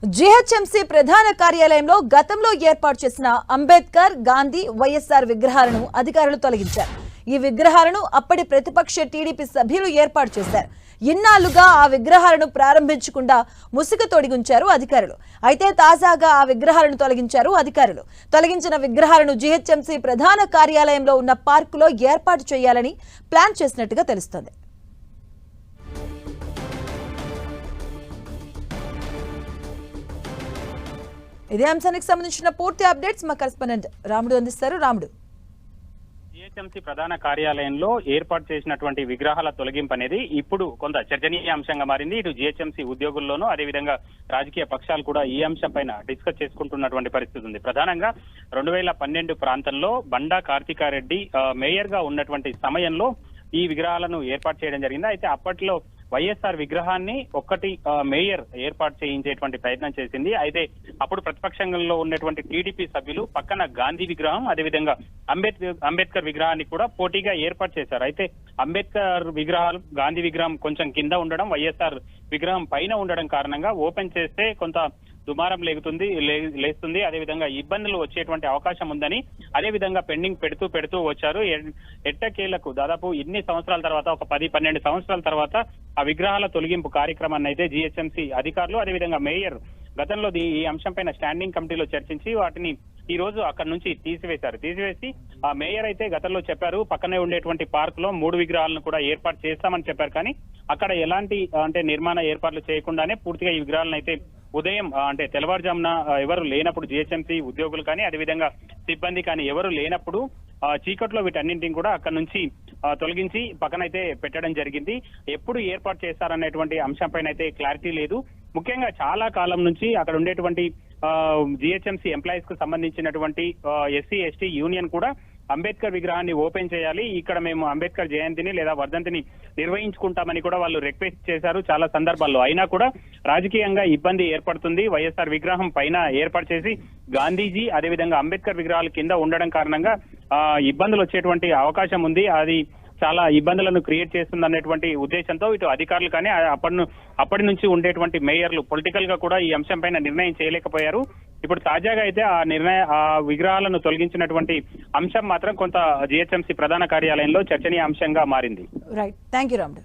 GHMC ప్రధాన కార్యాలయంలో గతంలో ఏర్పాటు చేసిన అంబేద్కర్, గాంధీ, వైఎస్ఆర్ విగ్రహాలను అధికారులు తొలగించారు. ఈ విగ్రహాలను అప్పటి ప్రతిపక్ష టీడీపీ సభ్యులు ఏర్పాటు చేశారు. ఇన్నాళ్లుగా ఆ విగ్రహాలను ప్రారంభించకుండా ముసుగు తొడిగించారు అధికారులు. అయితే తాజాగా ఆ విగ్రహాలను తొలగించారు అధికారులు. తొలగించిన విగ్రహాలను జీహెచ్ఎంసీ ప్రధాన కార్యాలయంలో ఉన్న పార్కులో ఏర్పాటు చేయాలని ప్లాన్ చేసినట్టుగా తెలుస్తోంది. ఇదే అంశానికి సంబంధించిన పూర్తి అప్డేట్స్ మా కరెస్పాండెంట్ రాముడు అందిస్తారు. రాముడు, జీహెచ్ఎంసీ ప్రధాన కార్యాలయంలో ఏర్పాటు చేసినటువంటి విగ్రహాల తొలగింపు అనేది ఇప్పుడు కొంత చర్చనీయాంశంగా మారింది. ఇటు జీహెచ్ఎంసీ ఉద్యోగుల్లోనూ అదేవిధంగా రాజకీయ పక్షాలు కూడా ఈ అంశం పైన డిస్కస్ చేసుకుంటున్నటువంటి పరిస్థితి ఉంది. ప్రధానంగా 2012 ప్రాంతంలో బండా కార్తికారెడ్డి మేయర్ గా ఉన్నటువంటి సమయంలో ఈ విగ్రహాలను ఏర్పాటు చేయడం జరిగింది. అయితే అప్పట్లో వైఎస్ఆర్ విగ్రహాన్ని ఒక్కటి మేయర్ ఏర్పాటు చేయించేటువంటి ప్రయత్నం చేసింది. అయితే అప్పుడు ప్రతిపక్షంలో ఉన్నటువంటి టీడీపీ సభ్యులు పక్కన గాంధీ విగ్రహం అదేవిధంగా అంబేద్కర్ విగ్రహాన్ని కూడా పోటీగా ఏర్పాటు చేశారు. అయితే అంబేద్కర్ విగ్రహాలు గాంధీ విగ్రహం కొంచెం కింద ఉండడం, వైఎస్ఆర్ విగ్రహం పైన ఉండడం కారణంగా ఓపెన్ చేస్తే కొంత దుమారం లేస్తుంది. అదేవిధంగా ఇబ్బందులు వచ్చేటువంటి అవకాశం ఉందని అదేవిధంగా పెండింగ్ పెడుతూ వచ్చారు. ఎట్టకేలకు దాదాపు ఇన్ని సంవత్సరాల తర్వాత, ఒక 10-12 సంవత్సరాల తర్వాత ఆ విగ్రహాల తొలగింపు కార్యక్రమాన్ని అయితే జీహెచ్ఎంసీ అధికారులు అదేవిధంగా మేయర్ గతంలో ఈ అంశం పైన స్టాండింగ్ కమిటీలో చర్చించి వాటిని ఈ రోజు అక్కడి నుంచి తీసివేసి ఆ మేయర్ అయితే గతంలో చెప్పారు పక్కనే ఉండేటువంటి పార్క్ లో 3 విగ్రహాలను కూడా ఏర్పాటు చేస్తామని చెప్పారు. కానీ అక్కడ ఎలాంటి నిర్మాణ ఏర్పాట్లు చేయకుండానే పూర్తిగా ఈ విగ్రహాలను అయితే ఉదయం తెల్లవారుజామున ఎవరు లేనప్పుడు జీహెచ్ఎంసీ ఉద్యోగులు కానీ అదేవిధంగా సిబ్బంది కానీ ఎవరు లేనప్పుడు చీకట్లో వీటన్నింటిని కూడా అక్కడ నుంచి తొలగించి పక్కనైతే పెట్టడం జరిగింది. ఎప్పుడు ఏర్పాటు చేస్తారనేటువంటి అంశం పైన అయితే క్లారిటీ లేదు. ముఖ్యంగా చాలా కాలం నుంచి అక్కడ ఉండేటువంటి జీహెచ్ఎంసీ ఎంప్లాయీస్ కు సంబంధించినటువంటి ఎస్సీ ఎస్టీ యూనియన్ కూడా అంబేద్కర్ విగ్రహాన్ని ఓపెన్ చేయాలి, ఇక్కడ మేము అంబేద్కర్ జయంతిని లేదా వర్ధంతిని నిర్వహించుకుంటామని కూడా వాళ్ళు రిక్వెస్ట్ చేశారు చాలా సందర్భాల్లో. అయినా కూడా రాజకీయంగా ఇబ్బంది ఏర్పడుతుంది. వైఎస్ఆర్ విగ్రహం పైన ఏర్పాటు చేసి గాంధీజీ అదేవిధంగా అంబేద్కర్ విగ్రహాల కింద ఉండడం కారణంగా ఇబ్బందులు వచ్చేటువంటి అవకాశం ఉంది. అది చాలా ఇబ్బందులను క్రియేట్ చేస్తుంది అనేటువంటి ఉద్దేశంతో ఇటు అధికారులు కానీ అప్పటి నుంచి ఉండేటువంటి మేయర్లు పొలిటికల్ గా కూడా ఈ అంశం పైన నిర్ణయం చేయలేకపోయారు. ఇప్పుడు తాజాగా అయితే ఆ విగ్రహాలను తొలగించినటువంటి అంశం మాత్రం కొంత జీహెచ్ఎంసీ ప్రధాన కార్యాలయంలో చర్చనీయాంశంగా మారింది. రైట్, థ్యాంక్ యూ రాముడు.